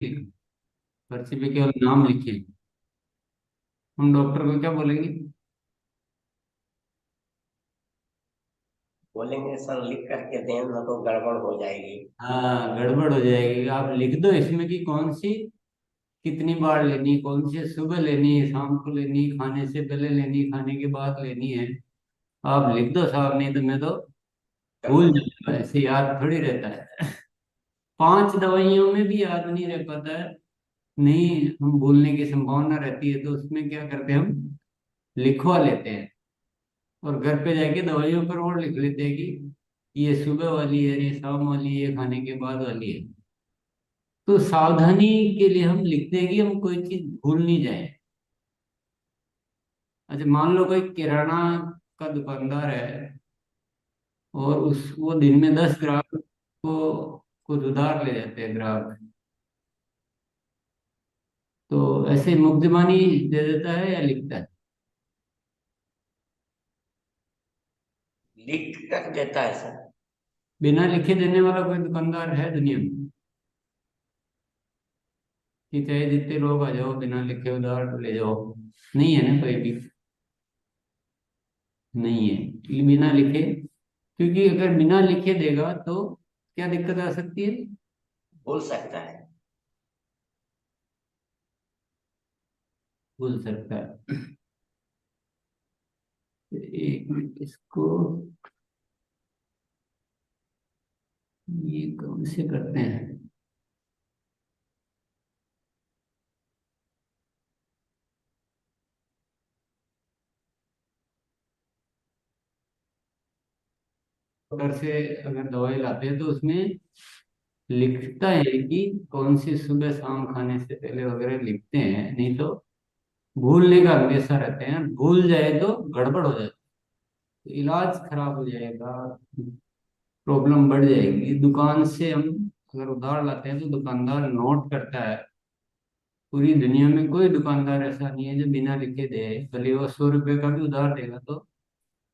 पर्ची पे केवल नाम लिखे, हम डॉक्टर को क्या बोलेंगे? बोलेंगे सर लिख करके दें ना तो गड़बड़ हो जाएगी। हाँ, गड़बड़ हो जाएगी। आप लिख दो इसमें कि कौन सी कितनी बार लेनी, कौन सी सुबह लेनी, शाम को लेनी, खाने से पहले लेनी, खाने के बाद लेनी है। आप लिख दो साहब, नहीं तो मैं तो भूल चलो। जाऊंगा, ऐसे याद थोड़ी रहता है। 5 दवाइयों में भी याद नहीं रह पाता है। नहीं, हम भूलने की संभावना रहती है, तो उसमें क्या करते हैं, हम लिखवा लेते हैं और घर पे जाके दवाइयों पर और लिख लेते हैं कि ये सुबह वाली है, ये शाम वाली है, ये खाने के बाद वाली है। तो सावधानी के लिए हम लिखते हैं कि हम कोई चीज भूल नहीं जाए। अच्छा, मान लो कोई किराना का दुकानदार है और उस वो दिन में 10 ग्राहक को कुछ उधार ले जाते हैं ग्राहक, तो ऐसे मुकदमानी दे देता है या लिखता है? लिख कर देता है सर। बिना लिखे देने वाला कोई दुकानदार है दुनिया में? कि चाहे जितने लोग आ जाओ, बिना लिखे उधार तो ले जाओ, नहीं है ना कोई भी। नहीं है, ये बिना लिखे। क्योंकि अगर बिना लिखे देगा तो क्या दिक्कत आ सकती है? बोल सकता है। भूल सकता है। एक मिनट, इसको ये कौन से करते हैं? डॉक्टर से अगर दवाई लाते हैं तो उसमें लिखता है कि कौन सी सुबह शाम खाने से पहले वगैरह लिखते हैं, नहीं तो भूलने का हमेशा रहते हैं, भूल जाए तो गड़बड़ हो जाए, तो इलाज खराब हो जाएगा, प्रॉब्लम बढ़ जाएगी। दुकान से हम अगर उधार लाते हैं तो दुकानदार नोट करता है। पूरी दुनिया में कोई दुकानदार ऐसा नहीं है जो बिना लिखे दे। भले वो 100 रुपये का भी उधार देगा तो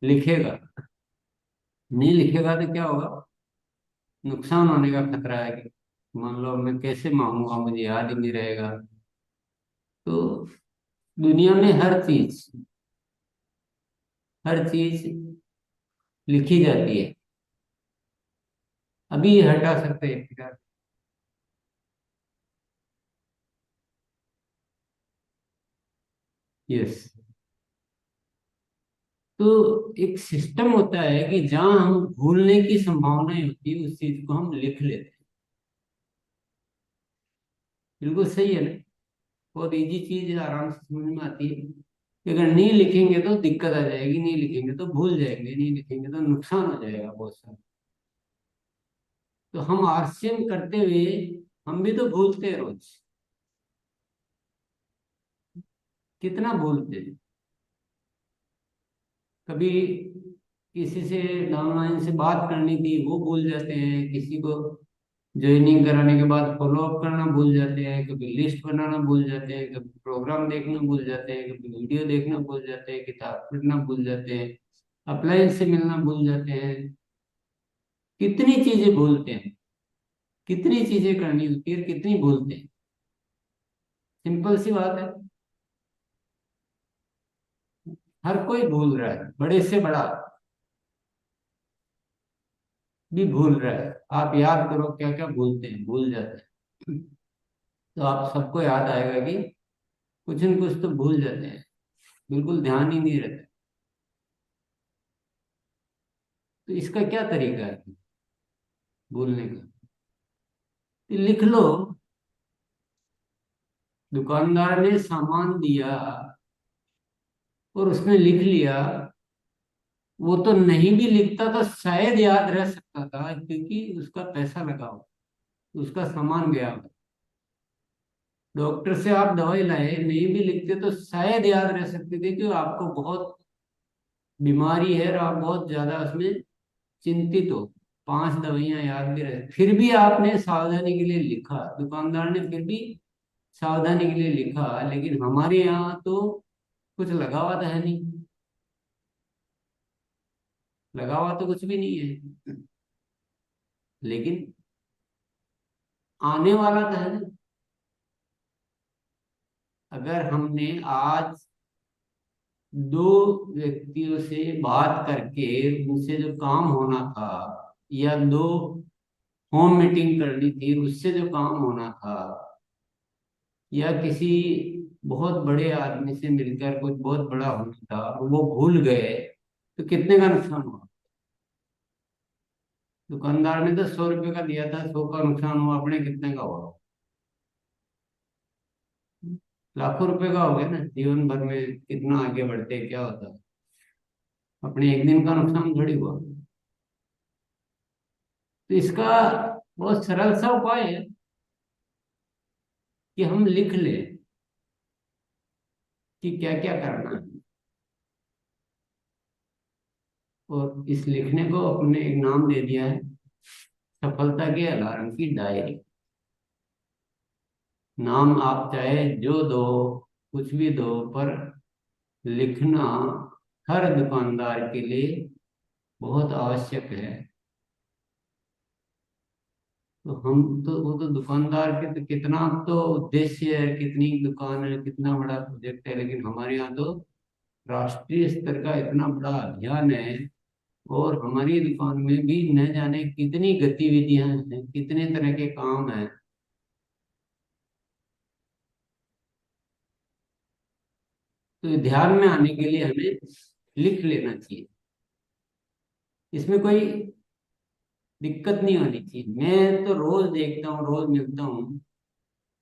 लिखेगा। नहीं लिखेगा तो क्या होगा? नुकसान होने का खतरा है कि मान लो मैं कैसे मांगूंगा, मुझे याद ही नहीं रहेगा। तो दुनिया में हर चीज लिखी जाती है। अभी ये हटा सकते हैं फिलहाल। यस। तो एक सिस्टम होता है कि जहां हम भूलने की संभावनाएं होती है उस चीज को हम लिख लेते हैं। बिल्कुल सही है ना? बहुत इजी चीज है, आराम से समझ में आती है कि अगर नहीं लिखेंगे तो दिक्कत आ जाएगी, नहीं लिखेंगे तो भूल जाएंगे, नहीं लिखेंगे तो नुकसान हो जाएगा बहुत सारा। तो हम आरसीएम करते हुए हम भी तो भूलते हैं रोज। कितना भूलते हैं? कभी किसी से डाउनलाइन से बात करनी थी वो भूल जाते हैं, किसी को ज्वाइनिंग कराने के बाद फॉलो अप करना भूल जाते हैं, कभी लिस्ट बनाना भूल जाते हैं, कभी प्रोग्राम देखना भूल जाते हैं, कभी वीडियो देखना भूल जाते हैं, किताब पढ़ना भूल जाते हैं, अप्लायंस से मिलना भूल जाते हैं। कितनी चीजें भूलते हैं, कितनी चीजें करनी होती है, कितनी भूलते हैं। सिंपल सी बात है, हर कोई भूल रहा है, बड़े से बड़ा भी भूल रहा है। आप याद करो क्या क्या भूलते हैं, भूल जाते हैं। तो आप सबको याद आएगा कि कुछ न कुछ तो भूल जाते हैं, बिल्कुल ध्यान ही नहीं रहता। तो इसका क्या तरीका है भूलने का? कि लिख लो, दुकानदार ने सामान दिया और उसने लिख लिया, वो तो नहीं भी लिखता तो शायद याद रह सकता था क्योंकि उसका पैसा लगा हो, उसका सामान गया हो। डॉक्टर से आप दवाई लाए, नहीं भी लिखते तो शायद याद रह सकती थी कि आपको बहुत बीमारी है और आप बहुत ज्यादा उसमें चिंतित हो। 5 दवाइयां याद भी रहे, फिर भी आपने सावधानी के लिए लिखा, दुकानदार ने फिर भी सावधानी के लिए लिखा, लेकिन हमारे यहाँ तो कुछ लगा हुआ तो है नहीं, लगा हुआ तो कुछ भी नहीं है, लेकिन आने वाला तो है ना। अगर हमने आज दो व्यक्तियों से बात करके उनसे जो काम होना था, या दो होम मीटिंग करनी थी उससे जो काम होना था, या किसी बहुत बड़े आदमी से मिलकर कुछ बहुत बड़ा होना था और वो भूल गए, तो कितने का नुकसान हुआ? दुकानदार ने तो 100 रुपये का दिया था, 100 का नुकसान हुआ, अपने कितने का हुआ? लाखों रुपए का हो गया ना। जीवन भर में कितना आगे बढ़ते क्या होता, अपने एक दिन का नुकसान थोड़ी हुआ। तो इसका बहुत सरल सा उपाय है कि हम लिख लें कि क्या क्या करना है, और इस लिखने को अपने एक नाम दे दिया है, सफलता के अलार्म की डायरी। नाम आप चाहे जो दो, कुछ भी दो, पर लिखना हर दुकानदार के लिए बहुत आवश्यक है। तो हम तो, वो तो दुकानदार के तो कितना तो उद्देश्य है, कितनी दुकान है, कितना बड़ा प्रोजेक्ट है, लेकिन हमारे यहाँ तो राष्ट्रीय स्तर का इतना बड़ा अभियान है, और हमारी दुकान में भी न जाने कितनी गतिविधियां हैं, कितने तरह के काम हैं। तो ध्यान में आने के लिए हमें लिख लेना चाहिए, इसमें कोई दिक्कत नहीं होनी चाहिए। मैं तो रोज देखता हूँ, रोज मिलता हूँ,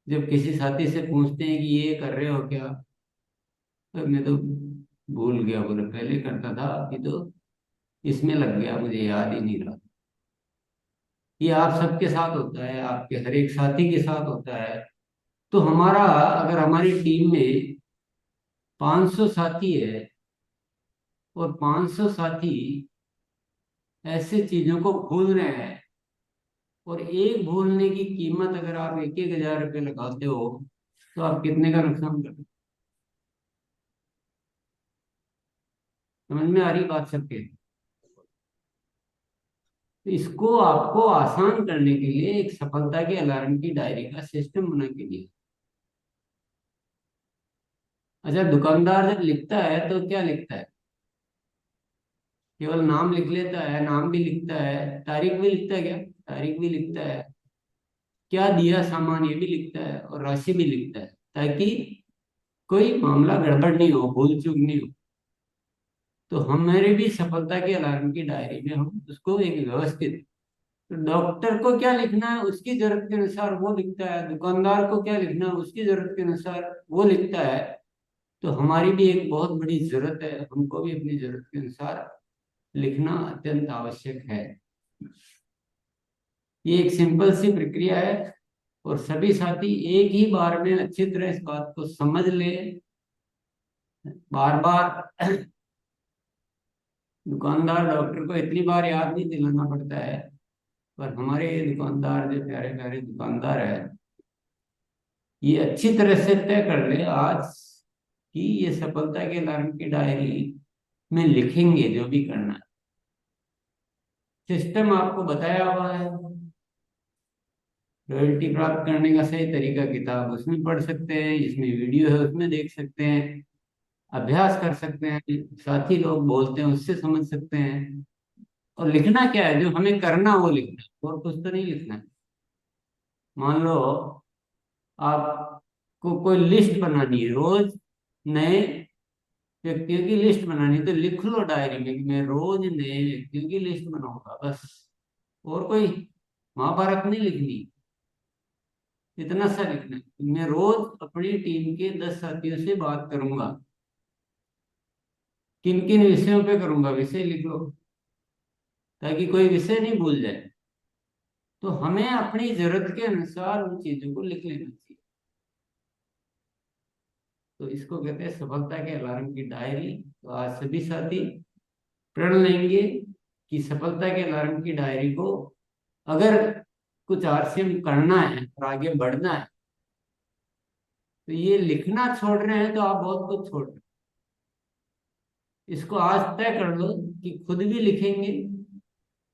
जब किसी साथी से पूछते हैं कि ये कर रहे हो क्या, तो मैं तो भूल गया, बोले पहले करता था, अभी तो इसमें लग गया, मुझे याद ही नहीं रहा। ये आप सबके साथ होता है, आपके हर एक साथी के साथ होता है। तो हमारा, अगर हमारी टीम में 500 साथी है, और 500 साथी ऐसे चीजों को भूल रहे हैं, और एक भूलने की कीमत अगर आप 1-1 हजार रुपये लगाते हो, तो आप कितने का नुकसान कर? समझ में आ रही बात सबके? तो इसको आपको आसान करने के लिए एक सफलता के अलार्म की डायरी का सिस्टम बना के दिया। अच्छा, दुकानदार जब लिखता है तो क्या लिखता है? केवल नाम लिख लेता है? नाम भी लिखता है, तारीख भी लिखता है क्या? तारीख भी लिखता है, क्या दिया सामान ये भी लिखता है, और राशि भी लिखता है, ताकि कोई मामला गड़बड़ नहीं हो, भूल चूक नहीं हो। तो हमारे भी सफलता के अलार्म की डायरी में हम उसको एक व्यवस्थित, तो डॉक्टर को क्या लिखना है उसकी जरूरत के अनुसार वो लिखता है, दुकानदार को क्या लिखना है उसकी जरूरत के अनुसार वो लिखता है। तो हमारी भी एक बहुत बड़ी जरूरत है, हमको भी अपनी जरूरत के अनुसार लिखना अत्यंत आवश्यक है। ये एक सिंपल सी प्रक्रिया है, और सभी साथी एक ही बार में अच्छी तरह इस बात को समझ ले। बार बार दुकानदार डॉक्टर को इतनी बार याद नहीं दिलाना पड़ता है, पर हमारे ये दुकानदार, जो प्यारे प्यारे दुकानदार है, ये अच्छी तरह से तय कर ले आज कि ये सफलता के अलार्म की डायरी में लिखेंगे जो भी करना है। सिस्टम आपको बताया हुआ है, रॉयल्टी प्राप्त करने का सही तरीका किताब उसमें पढ़ सकते हैं, इसमें वीडियो है उसमें देख सकते हैं, अभ्यास कर सकते हैं, साथी लोग बोलते हैं उससे समझ सकते हैं। और लिखना क्या है, जो हमें करना वो लिखना है, और कुछ तो नहीं लिखना है। मान लो आपको कोई लिस्ट बनानी है, रोज नए व्यक्तियों की लिस्ट बनानी है, तो लिख लो डायरी में कि मैं रोज नए व्यक्तियों की लिस्ट बनाऊंगा, बस। और कोई महाभारत नहीं लिखनी, इतना सा लिखना है कि मैं रोज अपनी टीम के 10 साथियों से बात करूंगा, किन किन विषयों पे करूंगा, विषय लिख लो, ताकि कोई विषय नहीं भूल जाए। तो हमें अपनी जरूरत के अनुसार उन चीजों को लिख लेना चाहिए। तो इसको कहते हैं सफलता के अलार्म की डायरी। तो आज सभी साथी प्रण लेंगे कि सफलता के अलार्म की डायरी को, अगर कुछ आरसीएम करना है और आगे बढ़ना है, तो ये लिखना छोड़ रहे हैं तो आप बहुत कुछ छोड़ रहे हैं। इसको आज तय कर लो कि खुद भी लिखेंगे,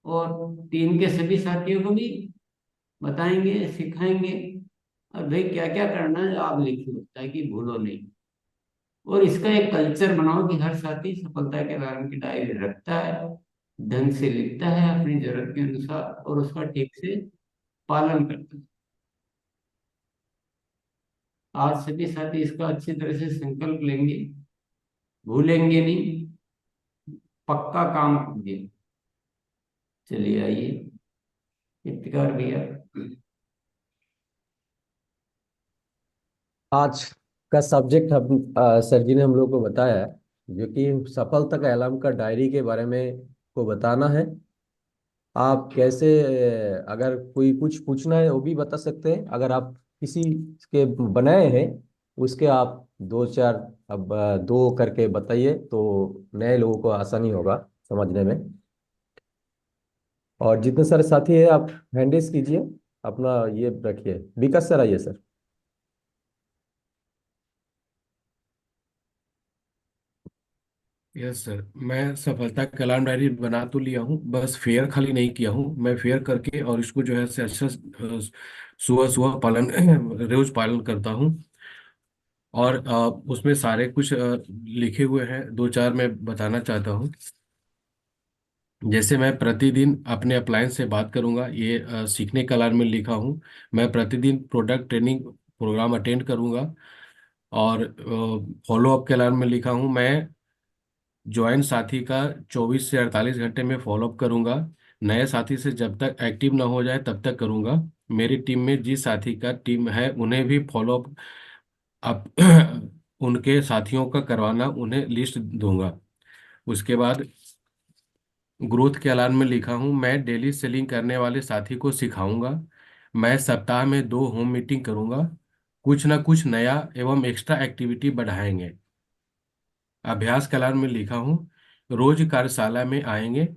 और टीम के सभी साथियों को भी बताएंगे, सिखाएंगे। अब भाई क्या क्या करना है आप लिख लो ताकि भूलो नहीं। और इसका एक कल्चर बनाओ कि हर साथी सफलता के बारे की डायरी रखता है, ढंग से लिखता है अपनी जरूरत के अनुसार और उसका ठीक से पालन करता है। आज सभी साथी इसका अच्छी तरह से संकल्प लेंगे, भूलेंगे नहीं, पक्का काम कीजिए। चलिए आइए, इफ्तिकार भैया। आज का सब्जेक्ट हम सर जी ने हम लोग को बताया है, जो कि सफलता का एलान का डायरी के बारे में को बताना है। आप कैसे अगर कोई कुछ पूछना है वो भी बता सकते हैं। अगर आप किसी के बनाए हैं उसके आप दो चार अब दो करके बताइए तो नए लोगों को आसानी होगा समझने में। और जितने सारे साथी हैं आप हैंडल्स कीजिए, अपना ये रखिए। विकास सर आइए सर। यस सर, मैं सफलता कलाम डायरी बना तो लिया हूँ, बस फेयर खाली नहीं किया हूँ। मैं फेयर करके और इसको जो है से अच्छा सुबह सुबह पालन रोज पालन करता हूँ। और उसमें सारे कुछ लिखे हुए हैं, दो चार मैं बताना चाहता हूँ। जैसे मैं प्रतिदिन अपने अप्लायंस से बात करूंगा, ये सीखने का अलार्म में लिखा हूँ। मैं प्रतिदिन प्रोडक्ट ट्रेनिंग प्रोग्राम अटेंड करूंगा। और फॉलो अप के अलार्म में लिखा हूँ, मैं ज्वाइन साथी का 24 से 48 घंटे में फॉलोअप करूंगा। नए साथी से जब तक एक्टिव ना हो जाए तब तक करूंगा। मेरी टीम में जिस साथी का टीम है उन्हें भी फॉलोअप अप उनके साथियों का करवाना, उन्हें लिस्ट दूंगा। उसके बाद ग्रोथ के अलार्म में लिखा हूं, मैं डेली सेलिंग करने वाले साथी को सिखाऊंगा। मैं सप्ताह में 2 होम मीटिंग करूंगा। कुछ ना कुछ नया एवं एक्स्ट्रा एक्टिविटी बढ़ाएंगे। अभ्यास कलार में लिखा हूँ, रोज कार्यशाला में आएंगे।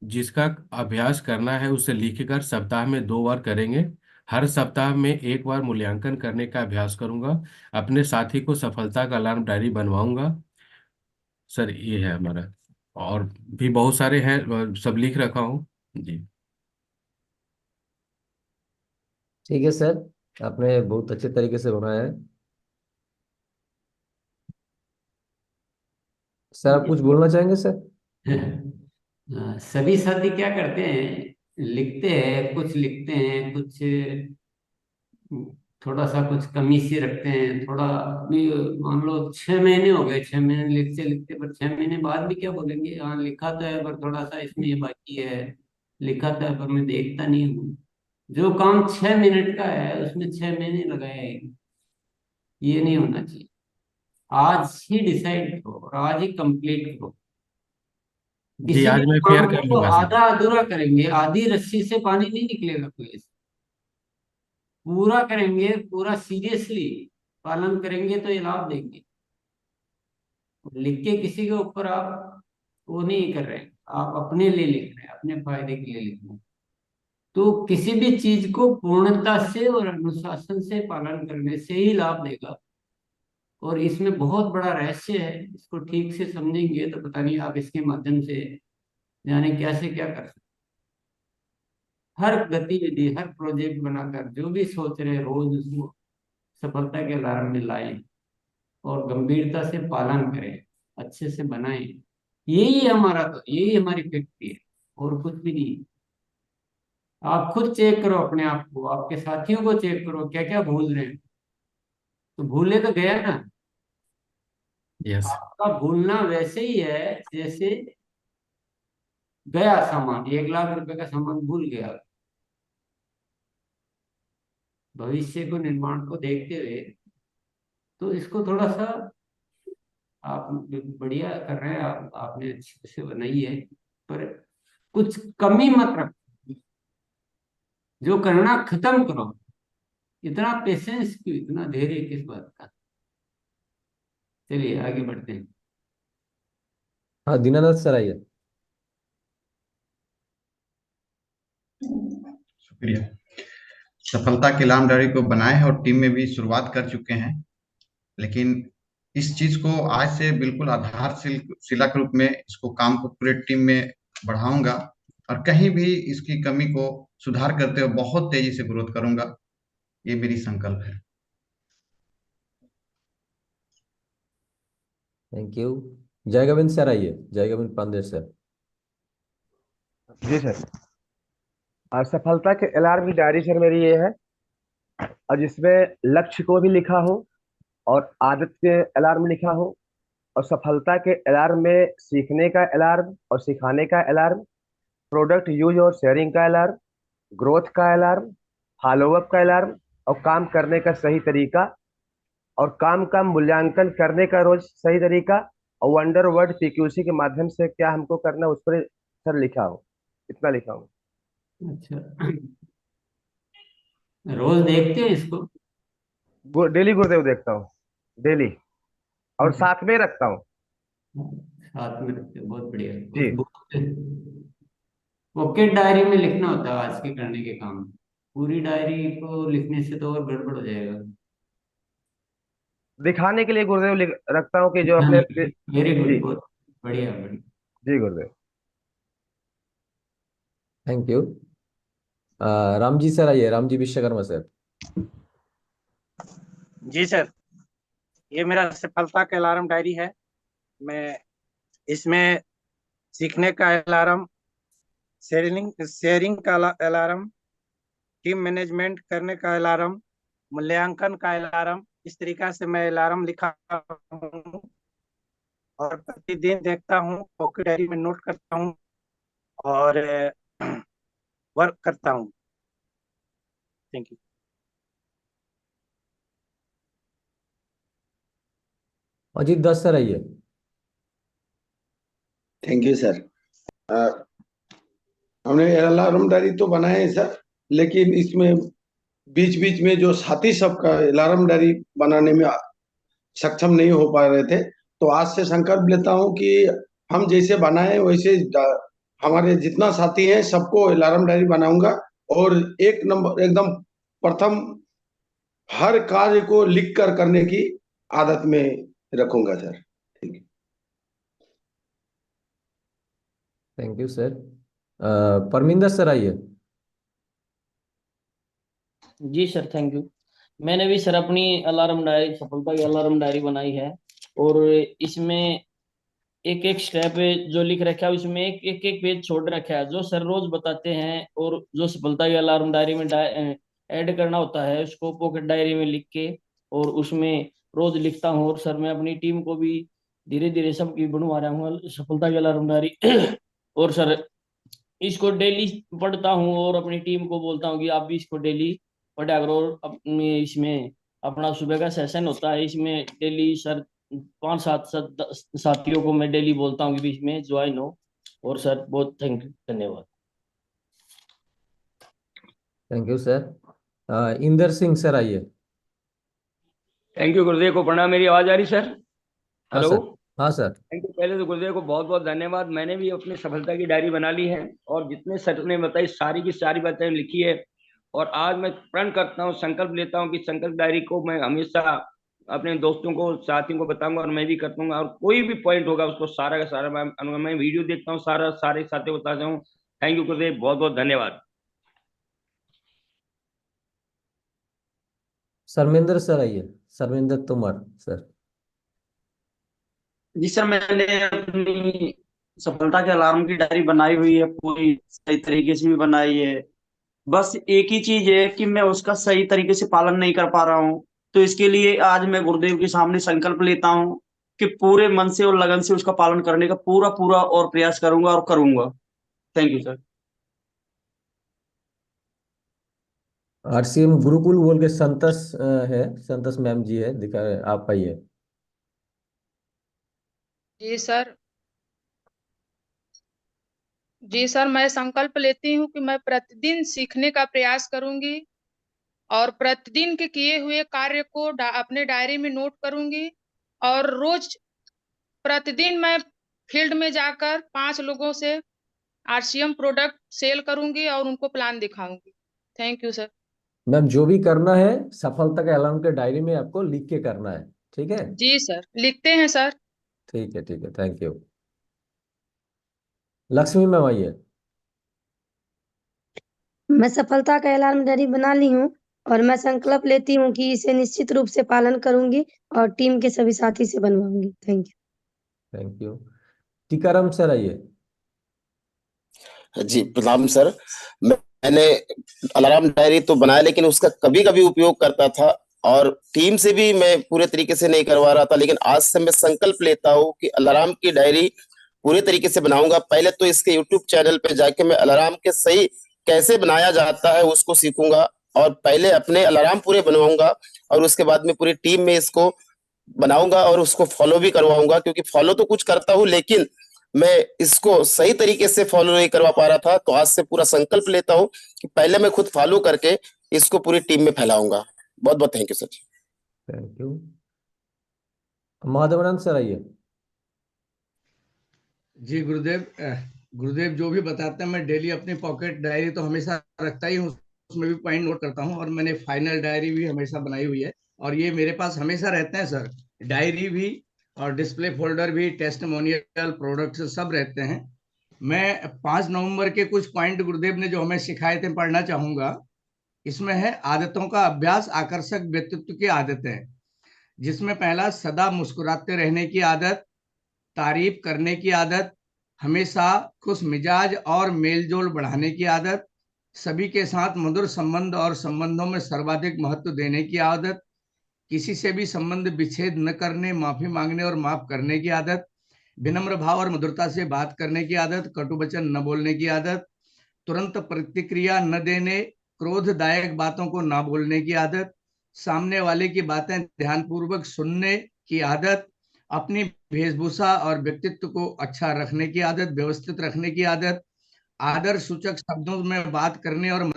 जिसका अभ्यास करना है उसे लिखकर सप्ताह में 2 बार करेंगे। हर सप्ताह में 1 बार मूल्यांकन करने का अभ्यास करूंगा। अपने साथी को सफलता का अलार्म डायरी बनवाऊंगा। सर ये है हमारा। और भी बहुत सारे हैं, सब लिख रखा हूँ जी। ठीक है सर, आपने बहुत अच्छे तरीके से बनाया है। सर आप कुछ बोलना चाहेंगे सर? सभी साथी क्या करते हैं, लिखते हैं, कुछ लिखते हैं, कुछ थोड़ा सा कुछ कमी सी रखते हैं थोड़ा भी। मान लो 6 महीने हो गए, 6 महीने लिखते लिखते, पर 6 महीने बाद भी क्या बोलेंगे, हाँ लिखा तो है पर थोड़ा सा इसमें ये बाकी है, लिखा तो है पर मैं देखता नहीं हूँ। जो काम 6 मिनट का है उसमें 6 महीने लगाए, ये नहीं होना चाहिए। आज ही डिसाइड करो और आज ही कंप्लीट करो। जी, किसी भी आज मैं फेयर काम कर को लूंगा सर। आधा अधूरा करेंगे, आधी रस्सी से पानी नहीं निकलेगा कोई। पूरा करेंगे, पूरा सीरियसली पालन करेंगे तो ये लाभ देंगे। लिख के किसी के ऊपर आप वो नहीं कर रहे हैं, आप अपने लिए लिख रहे हैं, अपने फायदे के लिए लिख रहे हैं। तो किसी भी चीज को पूर्णता से और अनुशासन से पालन करने से ही लाभ देगा। और इसमें बहुत बड़ा रहस्य है, इसको ठीक से समझेंगे तो पता नहीं आप इसके माध्यम से जाने कैसे क्या कर सकते। हर गतिविधि, हर प्रोजेक्ट बनाकर जो भी सोच रहे हैं, रोज उसको सफलता के अलार्म में लाएं और गंभीरता से पालन करें, अच्छे से बनाएं। यही हमारा, तो यही हमारी फैक्ट्री है और कुछ भी नहीं। आप खुद चेक करो अपने आप को, आपके साथियों को चेक करो क्या क्या भूल रहे हैं। तो भूले तो गया ना। यस। आपका भूलना वैसे ही है जैसे गया सामान, 1 लाख रुपए का सामान भूल गया। भविष्य को, निर्माण को देखते हुए तो इसको थोड़ा सा आप बढ़िया कर रहे हैं, आपने अच्छे से बनाई है, पर कुछ कमी मत रखो। जो करना खत्म करो। इतना पेशेंस क्यों, इतना धैर्य किस बात का। चलिए आगे बढ़ते हैं। हाँ दीनानाथ सर आइए। शुक्रिया। सफलता के लाम डायरी को बनाए हैं और टीम में भी शुरुआत कर चुके हैं, लेकिन इस चीज को आज से बिल्कुल शिला के रूप में इसको काम को पूरे टीम में बढ़ाऊंगा और कहीं भी इसकी कमी को सुधार करते हुए बहुत तेजी से ग्रोथ करूंगा। ये मेरी संकल्प है। Thank you. जय गोविंद सर आइए, जय गोविंद पांडे सर। जी सर। सफलता के अलार्म की डायरी सर मेरी ये है, और जिसमें लक्ष्य को भी लिखा हो और आदत के अलार्म लिखा हो, और सफलता के अलार्म में सीखने का अलार्म और सिखाने का अलार्म, प्रोडक्ट यूज और शेयरिंग का अलार्म, ग्रोथ का अलार्म, फॉलोअप का अलार्म, और काम करने का सही तरीका, और काम का मूल्यांकन करने का रोज सही तरीका, और वंडर वर्ड पीक्यूसी के माध्यम से क्या हमको करना है उस पर सर लिखा हो। इतना लिखा हूँ। अच्छा, रोज देखते हैं इसको? डेली गुरुदेव देखता हूँ, डेली, और साथ में रखता हूँ। साथ में रखते हैं, बहुत बढ़िया। उस जी। बुक से पॉकेट डायरी में लिखना होता है आज के करने के काम। पूरी डायरी को लिखने से तो और गड़बड़ हो जाएगा। दिखाने के लिए गुरुदेव रखता हूँ कि जो अपने। वेरी जी। गुड, बहुत बढ़िया बढ़िया। जी गुरुदेव। Thank you. Ram ji sir आइए, राम जी विश्वकर्मा सर। जी सर, ये मेरा सफलता का अलार्म डायरी है। मैं इसमें सीखने का अलार्म, शेयरिंग शेयरिंग का अलार्म, टीम मैनेजमेंट करने का अलार्म, मूल्यांकन का अलार्म, इस तरीका से मैं अलार्म लिखा हूँ और प्रतिदिन देखता हूँ, पॉकेट डायरी में नोट करता हूँ और वर्क करता हूँ। Thank you. Ajit Das sir आइए। Thank you sir. हमने अलार्म डायरी तो बनाए हैं सर, लेकिन इसमें बीच बीच में जो साथी सबका अलार्म डायरी बनाने में सक्षम नहीं हो पा रहे थे, तो आज से संकल्प लेता हूं कि हम जैसे बनाए वैसे हमारे जितना साथी हैं सबको अलार्म डायरी बनाऊंगा, और एक नंबर एकदम प्रथम हर कार्य को लिख कर करने की आदत में रखूंगा सर। ठीक है। Thank you sir. Parminder sir आइए। जी सर, थैंक यू। मैंने भी सर अपनी अलार्म डायरी, सफलता की अलार्म डायरी बनाई है, और इसमें एक एक स्टेप जो लिख रखा है उसमें एक एक, एक पेज छोड़ रखा है जो सर रोज बताते हैं, और जो सफलता की अलार्म डायरी में ऐड करना होता है उसको पॉकेट डायरी में लिख के और उसमें रोज लिखता हूँ। और सर मैं अपनी टीम को भी धीरे धीरे सबकी बनवा रहा हूँ सफलता की अलार्म डायरी। और सर इसको डेली पढ़ता हूँ और अपनी टीम को बोलता हूँ कि आप भी इसको डेली पढ़ा करो। और अपने इसमें अपना सुबह का सेशन होता है, इसमें डेली सर 5-7 साथियों को मैं डेली बोलता हूँ कि भी इसमें ज्वाइन हो। और सर बहुत थैंक यू, धन्यवाद। Thank you sir. Inder Singh sir आइए। थैंक यू गुरुदेव को प्रणाम। मेरी आवाज आ रही सर? हाँ हेलो। सर। हाँ सर। Thank you. पहले तो गुरुदेव को बहुत बहुत धन्यवाद। मैंने भी अपनी सफलता की डायरी बना ली है और जितने सर ने बताई सारी की सारी बातें लिखी है। और आज मैं प्रण करता हूँ, संकल्प लेता हूँ कि संकल्प डायरी को मैं हमेशा अपने दोस्तों को, साथियों को बताऊंगा, और मैं भी करूंगा। और कोई भी पॉइंट होगा उसको सारा का सारा मैं वीडियो देखता हूँ, सारा सारे साथियों को बताता हूँ। थैंक यू गुरुदेव, बहुत बहुत धन्यवाद। शर्मेंद्र सर आइए, शर्मेंद्र तोमर सर। जी सर, मैंने अपनी सफलता के अलार्म की डायरी बनाई हुई है, पूरी सही तरीके से भी बनाई है। बस एक ही चीज है कि मैं उसका सही तरीके से पालन नहीं कर पा रहा हूँ। तो इसके लिए आज मैं गुरुदेव के सामने संकल्प लेता हूँ कि पूरे मन से और लगन से उसका पालन करने का पूरा पूरा और प्रयास करूंगा और करूंगा। Thank you sir. RCM Gurukul बोल के संतोष है, संतोष मैम जी है, दिखा आप आइए। जी सर। जी सर, मैं संकल्प लेती हूँ कि मैं प्रतिदिन सीखने का प्रयास करूंगी और प्रतिदिन के किए हुए कार्य को अपने डायरी में नोट करूंगी। और रोज प्रतिदिन मैं फील्ड में जाकर 5 लोगों से आरसीएम प्रोडक्ट सेल करूंगी और उनको प्लान दिखाऊंगी। Thank you sir. मैम जो भी करना है सफलता के अलार्म के डायरी में आपको लिख के करना है, ठीक है? जी सर, लिखते हैं सर। ठीक है, ठीक है, थैंक यू। लक्ष्मी मैम आइए। मैं सफलता का अलार्म डायरी बना ली हूँ और मैं संकल्प लेती हूँ कि इसे निश्चित रूप से पालन करूंगी और टीम के सभी साथी से बनवाऊंगी। Thank you. Thank you. Tikaram sir आइए। जी प्रणाम सर। मैंने अलार्म डायरी तो बनाया, लेकिन उसका कभी कभी उपयोग करता था और टीम से भी मैं पूरे तरीके से नहीं करवा रहा था। लेकिन आज से मैं संकल्प लेता हूँ कि अलार्म की डायरी पूरे तरीके से बनाऊंगा। पहले तो इसके यूट्यूब चैनल पे जाके मैं अलार्म के सही कैसे बनाया जाता है उसको सीखूंगा, और पहले अपने अलार्म पूरे बनवाऊंगा, और उसके बाद में पूरी टीम में इसको बनाऊंगा और उसको फॉलो भी करवाऊंगा। क्योंकि फॉलो तो कुछ करता हूँ, लेकिन मैं इसको सही तरीके से फॉलो नहीं करवा पा रहा था। तो आज से पूरा संकल्प लेता हूँ कि पहले मैं खुद फॉलो करके इसको पूरी टीम में फैलाऊंगा। बहुत बहुत thank you sir. Thank you. Madhavanand sir आइए। जी गुरुदेव। गुरुदेव जो भी बताते हैं मैं डेली अपनी पॉकेट डायरी तो हमेशा रखता ही हूँ, उसमें भी पॉइंट नोट करता हूँ, और मैंने फाइनल डायरी भी हमेशा बनाई हुई है और ये मेरे पास हमेशा रहते हैं सर। डायरी भी और डिस्प्ले फोल्डर भी, टेस्टिमोनियल, प्रोडक्ट्स सब रहते हैं। मैं 5 नवंबर के कुछ पॉइंट गुरुदेव ने जो हमें सिखाए थे पढ़ना चाहूंगा। इसमें है आदतों का अभ्यास, आकर्षक व्यक्तित्व की आदतें, जिसमें पहला सदा मुस्कुराते रहने की आदत, तारीफ करने की आदत, हमेशा खुश मिजाज और मेलजोल बढ़ाने की आदत, सभी के साथ मधुर संबंध और संबंधों में सर्वाधिक महत्व देने की आदत, किसी से भी संबंध विच्छेद न करने, माफी मांगने और माफ करने की आदत, विनम्र भाव और मधुरता से बात करने की आदत, कटु वचन न बोलने की आदत, तुरंत प्रतिक्रिया न देने, क्रोधदायक बातों को ना बोलने की आदत, सामने वाले की बातें ध्यानपूर्वक सुनने की आदत, अपनी वेशभूषा और व्यक्तित्व को अच्छा रखने की आदत, व्यवस्थित रखने की आदत, आदर सूचक शब्दों में बात करने और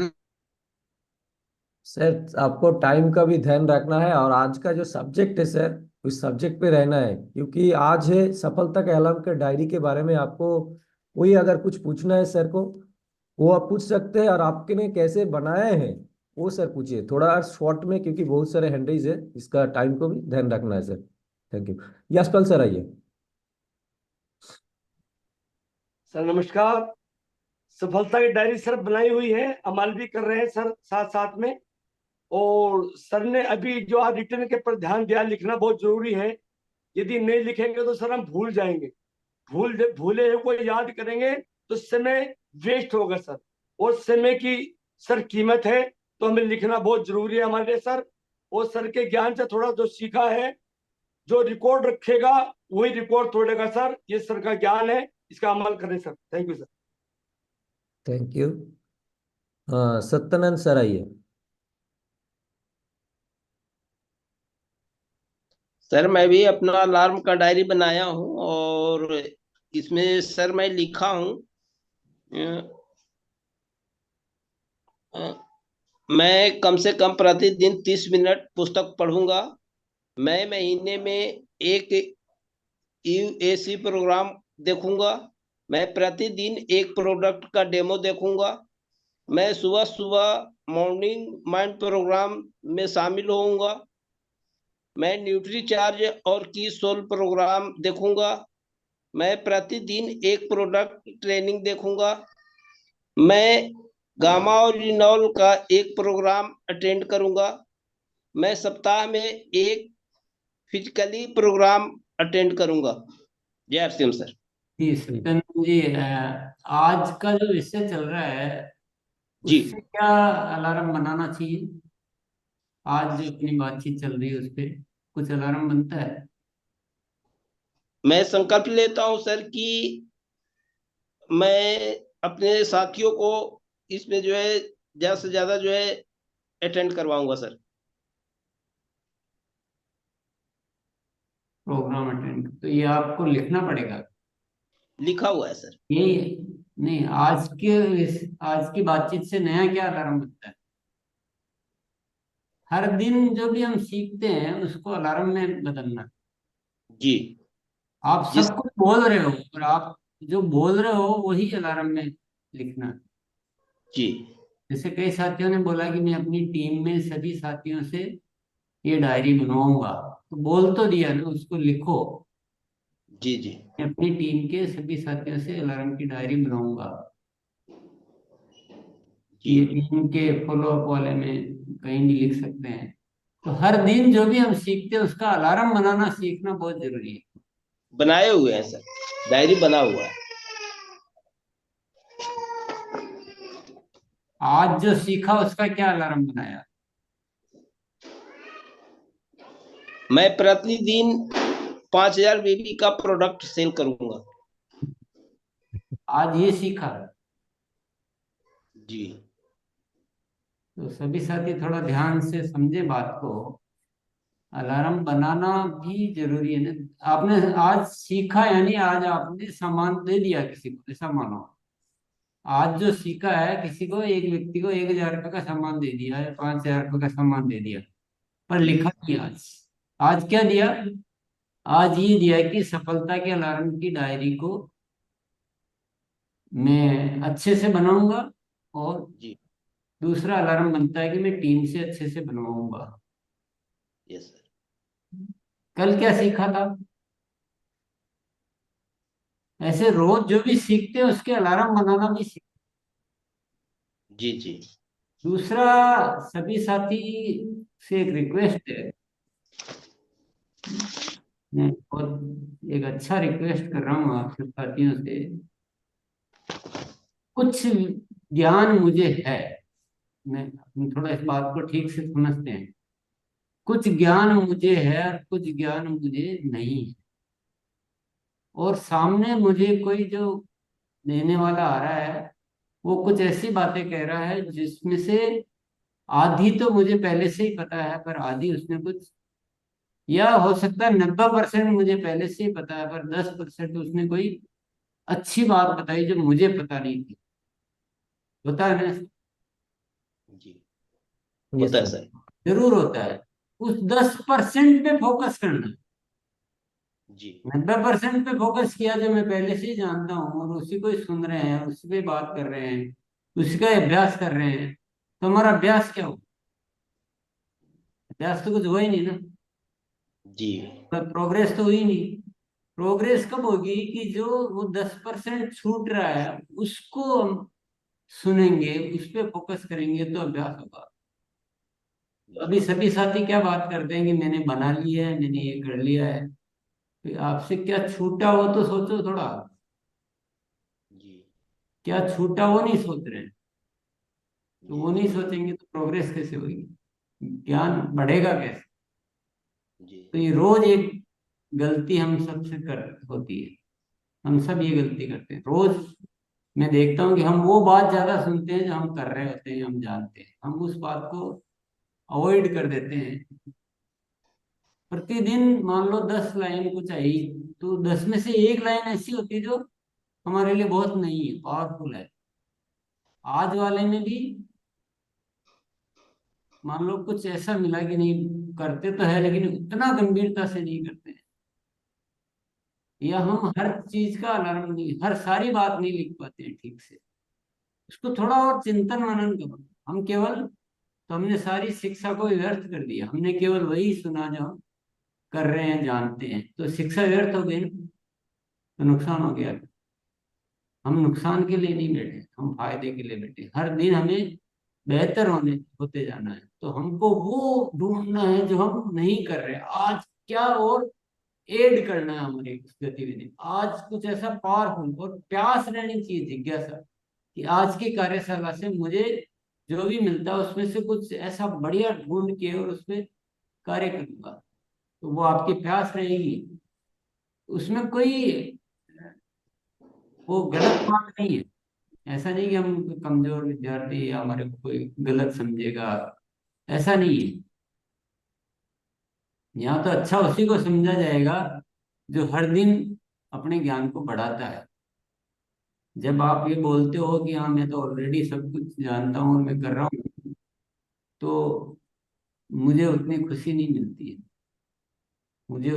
सर आपको टाइम का भी ध्यान रखना है और आज का जो सब्जेक्ट है सर उस सब्जेक्ट पे रहना है, क्योंकि आज है सफलता के अलार्म के डायरी के बारे में। आपको कोई अगर कुछ पूछना है सर को वो आप पूछ सकते हैं, और आपके ने कैसे बनाए हैं वो सर पूछिए थोड़ा शॉर्ट में, क्योंकि बहुत सारे हैंडरीज है, इसका टाइम को भी ध्यान रखना है sir. Thank you. Yashpal sir आइए। सर नमस्कार। सफलता की डायरी सर बनाई हुई है, अमल भी कर रहे हैं सर साथ साथ में। और सर ने अभी जो आज रिटर्न के पर ध्यान दिया, लिखना बहुत जरूरी है। यदि नहीं लिखेंगे तो सर हम भूल जाएंगे, भूले हुए को याद करेंगे तो समय वेस्ट होगा सर। और समय की सर कीमत है, तो हमें लिखना बहुत जरूरी है हमारे लिए सर। और सर के ज्ञान से थोड़ा जो सीखा है, जो रिकॉर्ड रखेगा वही रिकॉर्ड तोड़ेगा सर। ये सर का ज्ञान है, इसका अमल करें sir. Thank you sir. Thank you. Satyanand sir आइए। सर मैं भी अपना अलार्म का डायरी बनाया हूँ, और इसमें सर मैं लिखा हूँ मैं कम से कम प्रतिदिन 30 मिनट पुस्तक पढ़ूंगा। मैं महीने में एक यूएसी प्रोग्राम देखूंगा। मैं प्रतिदिन एक प्रोडक्ट का डेमो देखूंगा। मैं सुबह सुबह मॉर्निंग माइंड प्रोग्राम में शामिल होऊंगा। मैं न्यूट्री चार्ज और की सोल प्रोग्राम देखूंगा। मैं प्रतिदिन एक प्रोडक्ट ट्रेनिंग देखूंगा। मैं गामा और रिनॉल का एक प्रोग्राम अटेंड करूंगा। मैं सप्ताह में एक फिजिकली प्रोग्राम अटेंड करूंगा। जय हरसिम सर। जी सत्येंद्र जी, आज का जो विषय चल रहा है जी उससे क्या अलार्म बनाना चाहिए? आज जो अपनी बातचीत चल रही है उस पे कुछ अलार्म बनता है? मैं संकल्प लेता हूं सर कि मैं अपने साथियों को इसमें जो है ज्यादा से ज्यादा जो है अटेंड करवाऊंगा सर। प्रोग्राम अटेंड तो ये आपको लिखना पड़ेगा। लिखा हुआ है सर। ये नहीं, आज की बातचीत से नया क्या अलार्म बनता है? हर दिन जो भी हम सीखते हैं उसको अलार्म में बदलना। जी आप सब कुछ बोल रहे हो और आप जो बोल रहे हो वही अलार्म में लिखना। जी जैसे कई साथियों ने बोला कि मैं अपनी टीम में सभी साथियों से ये डायरी बनवाऊंगा, तो बोल तो दिया ना, उसको लिखो। जी जी मैं अपनी टीम के सभी साथियों से अलार्म की डायरी बनाऊंगा। ये टीम के फॉलोअप वाले में कहीं भी लिख सकते हैं। तो हर दिन जो भी हम सीखते हैं उसका अलार्म बनाना सीखना बहुत जरूरी है। बनाए हुए हैं सर, डायरी बना हुआ है। आज जो सीखा उसका क्या अलार्म बनाया? मैं प्रतिदिन 5,000 बीबी का प्रोडक्ट सेल करूंगा। आज ये सीखा। जी। तो सभी साथी थोड़ा ध्यान से समझे बात को। अलार्म बनाना भी जरूरी है ना। आपने आज सीखा, यानी आज आपने सामान दे दिया किसी को, ऐसा मानो। आज जो सीखा है, किसी को, एक व्यक्ति को 1,000 रुपये का सामान दे दिया है, 5,000 रुपये का सामान दे दिया, पर लिखा नहीं आज। आज क्या दिया? आज ये दिया कि सफलता के अलार्म की डायरी को मैं अच्छे से बनाऊंगा, और जी। दूसरा अलार्म बनता है कि मैं टीम से अच्छे से बनवाऊंगा। Yes sir. कल क्या सीखा था? ऐसे रोज जो भी सीखते हैं उसके अलार्म बनाना भी सीख। जी जी। दूसरा, सभी साथी से एक रिक्वेस्ट है, मैं बहुत एक अच्छा रिक्वेस्ट कर रहा हूँ आप सब साथियों से। कुछ ज्ञान मुझे है, मैं, हम थोड़ा इस बात को ठीक से समझते हैं। कुछ ज्ञान मुझे है और कुछ ज्ञान मुझे नहीं है, और सामने मुझे कोई जो देने वाला आ रहा है वो कुछ ऐसी बातें कह रहा है जिसमें से आधी तो मुझे पहले से ही पता है, पर आधी उसने कुछ, या हो सकता है 90% मुझे पहले से ही पता है, पर 10% उसने कोई अच्छी बात बताई जो मुझे पता नहीं थी। होता है ना? जी। यस होता है सर। सर। जरूर होता है। उस 10% पे फोकस करना। जी। 90% पे फोकस किया जो मैं पहले से ही जानता हूँ, और उसी को ही सुन रहे हैं, उसी पे बात कर रहे हैं, उसी का अभ्यास कर रहे हैं। तो हमारा अभ्यास क्या हो? अभ्यास तो कुछ हुआ ही नहीं ना, जी। प्रोग्रेस तो हुई नहीं। प्रोग्रेस कब होगी कि जो वो 10% छूट रहा है उसको हम सुनेंगे, उस पर फोकस करेंगे, तो अभ्यास होगा। तो अभी सभी साथी क्या बात करते हैं कि मैंने बना लिया है, मैंने ये कर लिया है। तो आपसे क्या छूटा हो तो सोचो थोड़ा। जी। क्या छूटा वो नहीं सोच रहे हैं। तो जी वो नहीं जी। सोचेंगे तो प्रोग्रेस कैसे होगी, ज्ञान बढ़ेगा कैसे? जी। तो ये रोज एक गलती हम सबसे कर होती है। हम सब ये गलती करते हैं रोज। मैं देखता हूँ कि हम वो बात ज्यादा सुनते हैं जो हम कर रहे होते हैं, हम जानते हैं, हम उस बात को अवॉइड कर देते हैं। प्रतिदिन मान लो 10 लाइन कुछ आई, तो 10 में से एक लाइन ऐसी होती है जो हमारे लिए बहुत नहीं है, पावरफुल है। आज वाले में भी मान लो कुछ ऐसा मिला कि नहीं, करते तो है लेकिन उतना गंभीरता से नहीं करते हैं, या हम हर चीज का अलार्म नहीं, हर सारी बात नहीं लिख पाते हैं ठीक से। उसको थोड़ा और चिंतन मनन करो। हम केवल, तो हमने सारी शिक्षा को व्यर्थ कर दिया, हमने केवल वही सुना जो हम कर रहे हैं, जानते हैं, तो शिक्षा व्यर्थ हो गई ना, तो नुकसान हो गया। हम नुकसान के लिए नहीं बैठे, हम फायदे के लिए बैठे। हर दिन हमें बेहतर होते जाना है, तो हमको वो ढूंढना है जो हम नहीं कर रहे आज। क्या और ऐड करना है हमारी उस गतिविधि में। आज कुछ ऐसा पावरफुल और प्यास रहनी चाहिए, जिज्ञासा, कि आज की कार्यशाला से मुझे जो भी मिलता है उसमें से कुछ ऐसा बढ़िया ढूंढ के और उसमें कार्य करूंगा। तो वो आपकी प्यास रहेगी, उसमें कोई वो गलत बात नहीं है। ऐसा नहीं कि हम कमजोर विद्यार्थी या हमारे को कोई गलत समझेगा, ऐसा नहीं है। यहाँ तो अच्छा उसी को समझा जाएगा जो हर दिन अपने ज्ञान को बढ़ाता है। जब आप ये बोलते हो कि हाँ मैं तो ऑलरेडी सब कुछ जानता हूँ और मैं कर रहा हूँ, तो मुझे उतनी खुशी नहीं मिलती है। मुझे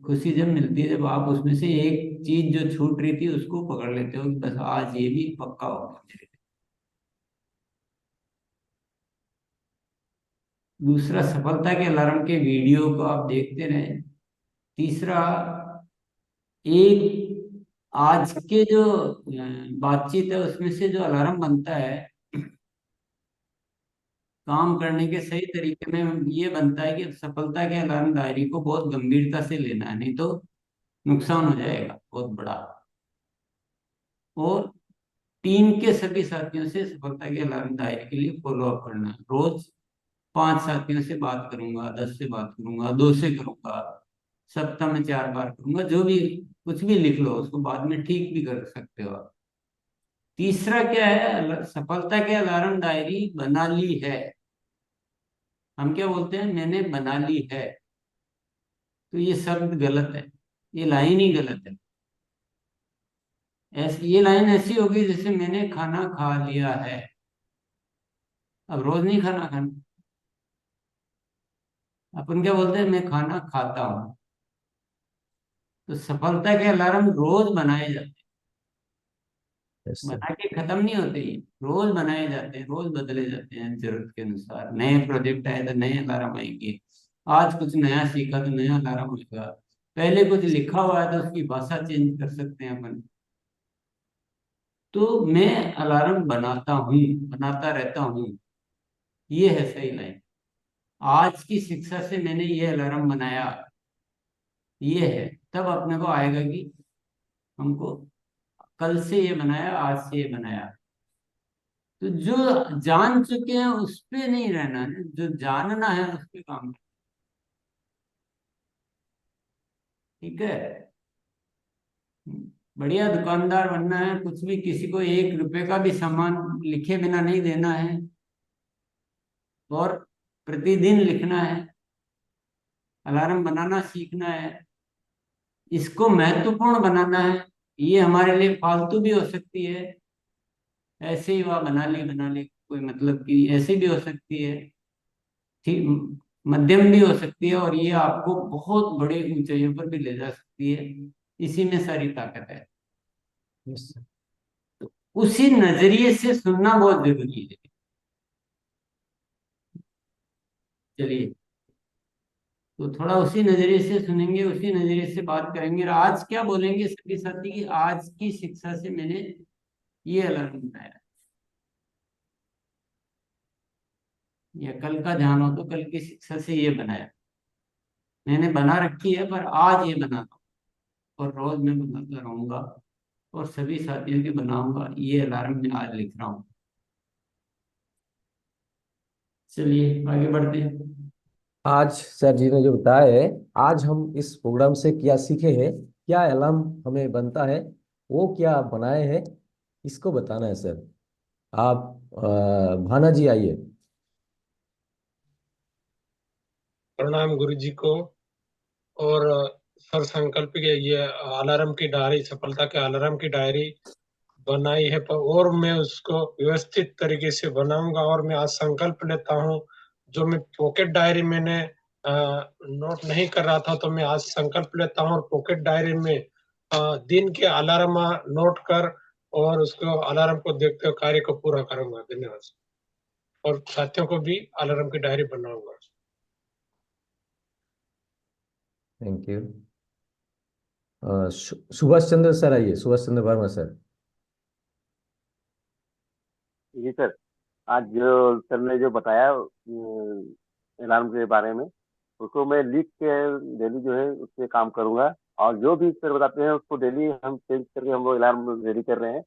खुशी जब मिलती है जब आप उसमें से एक चीज जो छूट रही थी उसको पकड़ लेते हो कि बस आज ये भी पक्का हो गया मेरे लिए। दूसरा, सफलता के अलार्म के वीडियो को आप देखते रहें। तीसरा, एक आज के जो बातचीत है उसमें से जो अलार्म बनता है, काम करने के सही तरीके में ये बनता है कि सफलता के अलार्म डायरी को बहुत गंभीरता से लेना है, नहीं तो नुकसान हो जाएगा बहुत बड़ा। और टीम के सभी साथियों से सफलता के अलार्म डायरी के लिए फॉलो अप करना है। रोज 5 साथियों से बात करूंगा, 10 से बात करूंगा, 2 से करूंगा, सप्ताह में 4 बार करूंगा। जो भी कुछ भी लिख लो उसको बाद में ठीक भी कर सकते हो आप। तीसरा क्या है, सफलता के अलार्म डायरी बना ली है। हम क्या बोलते हैं, मैंने बना ली है, तो ये शब्द गलत है, ये लाइन ही गलत है। ये लाइन ऐसी होगी जैसे मैंने खाना खा लिया है। अब रोज नहीं खाना खाना, अपन क्या बोलते हैं, मैं खाना खाता हूं। तो सफलता के अलार्म रोज बनाए जाते हैं, यस सर। बना के खत्म नहीं होते। ये रोज बनाए जाते हैं, रोज बदले जाते हैं जरूरत के अनुसार। नए प्रोजेक्ट आए तो नए अलार्म आएंगे, आज कुछ नया सीखा तो नया अलार्म होगा। पहले कुछ लिखा हुआ है तो उसकी भाषा चेंज कर सकते हैं अपन। तो मैं अलार्म बनाता हूँ, बनाता रहता हूँ, ये है सही लाइन। आज की शिक्षा से मैंने ये अलार्म बनाया, ये है। तब अपने को आएगा कि हमको कल से ये बनाया, आज से ये बनाया। तो जो जान चुके हैं उस पे नहीं रहना है, जो जानना है उस पे काम करना। ठीक है। बढ़िया दुकानदार बनना है, कुछ भी किसी को 1 रुपए का भी सामान लिखे बिना नहीं देना है, और प्रतिदिन लिखना है, अलार्म बनाना सीखना है। इसको महत्वपूर्ण बनाना है। ये हमारे लिए फालतू भी हो सकती है, ऐसे ही वह बना ली कोई मतलब की, ऐसे भी हो सकती है, ठीक, मध्यम भी हो सकती है, और ये आपको बहुत बड़ी ऊंचाइयों पर भी ले जा सकती है। इसी में सारी ताकत है। Yes sir. तो उसी नजरिए से सुनना बहुत जरूरी है। चलिए, तो थोड़ा उसी नजरिए से सुनेंगे, उसी नजरिए से बात करेंगे। और आज क्या बोलेंगे सभी साथी की, आज की शिक्षा से मैंने ये अलार्म बनाया, या कल का ध्यान हो तो कल की शिक्षा से ये बनाया। मैंने बना रखी है पर आज ये बनाता हूँ, और रोज मैं बनाता रहूंगा, और सभी साथियों की बनाऊंगा। ये अलार्म मैं आज लिख रहा हूँ। चलिए आगे बढ़ते हैं। आज सर जी ने जो बताया है, आज हम इस प्रोग्राम से क्या सीखे हैं, क्या अलार्म हमें बनता है, वो क्या बनाए हैं, इसको बताना है सर। आप भाना जी आइए। प्रणाम गुरु जी को। और सर संकल्प के ये अलार्म की डायरी, सफलता के अलार्म की डायरी बनाई है, पर और मैं उसको व्यवस्थित तरीके से बनाऊंगा। और मैं आज संकल्प लेता हूँ, जो मैं पॉकेट डायरी मैंने नोट नहीं कर रहा था, तो मैं आज संकल्प लेता हूँ और पॉकेट डायरी में दिन के अलार्म नोट कर, और उसको अलार्म को देखते हुए कार्य को पूरा करूंगा। धन्यवाद। और साथियों को भी अलार्म की डायरी बनाऊंगा। Thank you. Subhash Chandra sir आइए, सुभाष चंद्र वर्मा सर। जी सर, आज जो सर ने जो बताया अलार्म के बारे में, उसको मैं लिख के डेली जो है उस पर काम करूंगा। और जो भी सर बताते हैं उसको डेली हम चेंज करके हम लोग अलार्म रेडी कर रहे हैं।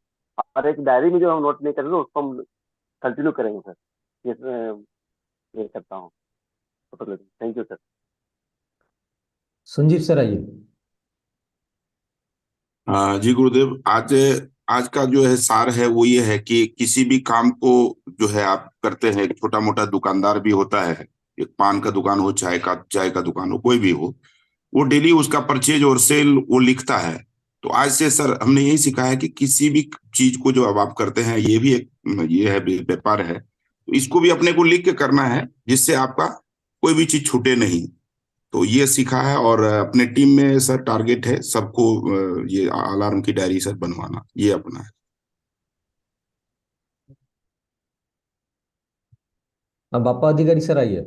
और एक डायरी में जो हम नोट नहीं कर रहे उसको हम कंटिन्यू करेंगे सर। ये ये करता हूँ। Thank you sir. Sanjeev sir आइए। जी गुरुदेव, आज आज का जो है सार है वो ये है कि किसी भी काम को जो है आप करते हैं, एक छोटा मोटा दुकानदार भी होता है, एक पान का दुकान हो, चाय का दुकान हो, कोई भी हो, वो डेली उसका परचेज और सेल वो लिखता है। तो आज से सर हमने यही सीखा है कि किसी भी चीज को जो अब आप करते हैं, ये भी एक ये है व्यापार है, तो इसको भी अपने को लिख के करना है, जिससे आपका कोई भी चीज छूटे नहीं। तो ये सीखा है। और अपने टीम में सर टारगेट है सबको ये अलार्म की डायरी सर बनवाना, ये अपना है। अब बापा अधिकारी सर आइए।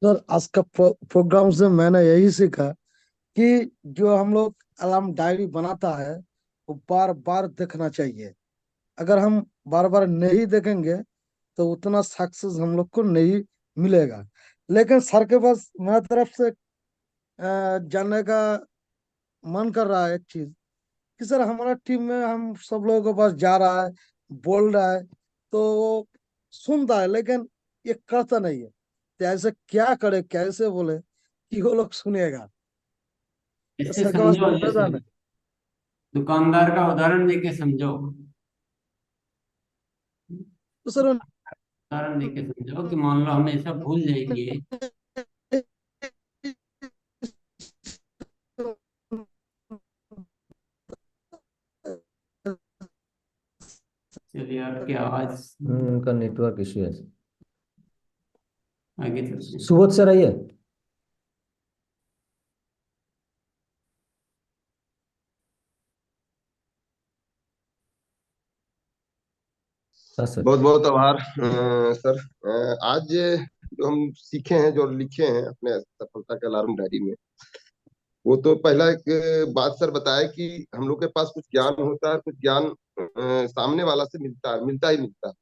सर, आज का प्रोग्राम से मैंने यही सीखा कि जो हम लोग अलार्म डायरी बनाता है वो बार बार देखना चाहिए। अगर हम बार बार नहीं देखेंगे तो उतना सक्सेस हम लोग को नहीं मिलेगा। लेकिन सर के पास मेरी तरफ से जानने का मन कर रहा है एक चीज कि सर हमारा टीम में हम सब लोगों के पास जा रहा है, बोल रहा है, तो वो सुनता है लेकिन ये करता नहीं है। तो ऐसे क्या करे, कैसे बोले कि वो लोग सुनेगा? तो इससे सर के पास समझो, जैसे समाधान है? दुकानदार का उदाहरण देके समझो। तो सर उदाहरण देके समझो कि मान लो हमेशा भूल जाएंगे। चलिए, आपकी आवाज उनका नेटवर्क इश्यू है। आगे चलते हैं। सुबोध सर आइए। हाँ सर। बहुत बहुत आभार सर। आज जो हम सीखे हैं, जो लिखे हैं अपने सफलता के अलार्म डायरी में, वो तो पहला एक बात सर बताया कि हम लोग के पास कुछ ज्ञान होता है, कुछ ज्ञान सामने वाला से मिलता है, मिलता ही मिलता है।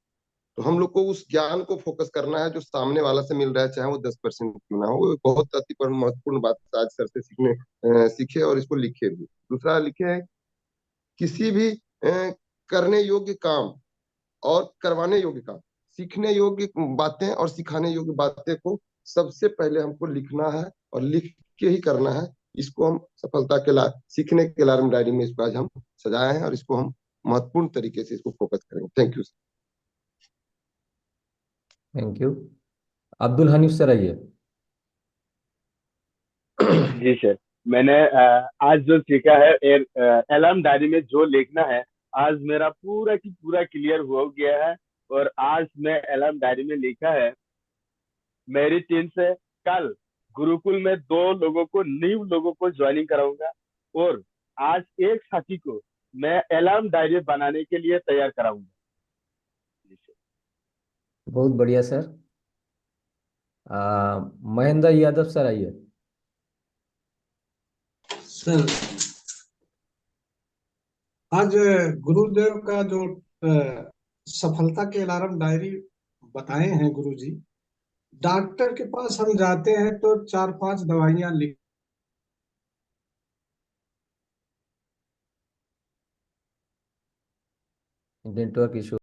तो हम लोग को उस ज्ञान को फोकस करना है जो सामने वाला से मिल रहा है, चाहे वो 10% क्यों ना हो। वो बहुत अति पर महत्वपूर्ण बात आज सर से सीखे और इसको लिखे भी। दूसरा लिखे है, किसी भी करने योग्य काम और करवाने योग्य काम, सीखने योग्य बातें और सिखाने योग्य बातें को सबसे पहले हमको लिखना है और लिख के ही करना है। इसको हम सफलता के सीखने के अलार्म डायरी में इसको आज हम सजाए हैं और इसको हम महत्वपूर्ण तरीके से इसको फोकस करेंगे। Thank you. Thank you. Abdul Hanif sir आइए। जी सर, मैंने आज जो सीखा है अलार्म डायरी में जो लिखना है, आज मेरा पूरा की पूरा क्लियर हो गया है। और आज मैं अलार्म डायरी में लिखा है, मेरी टीम से कल गुरुकुल में 2 लोगों को, न्यू लोगों को ज्वाइनिंग कराऊंगा और आज एक साथी को मैं अलार्म डायरी बनाने के लिए तैयार कराऊंगा। बहुत बढ़िया सर। महेंद्र यादव सर आइए। सर, आज गुरुदेव का जो सफलता के अलार्म डायरी बताए हैं गुरुजी, डॉक्टर के पास हम जाते हैं तो 4-5 दवाइयां लिख नेटवर्क इशू।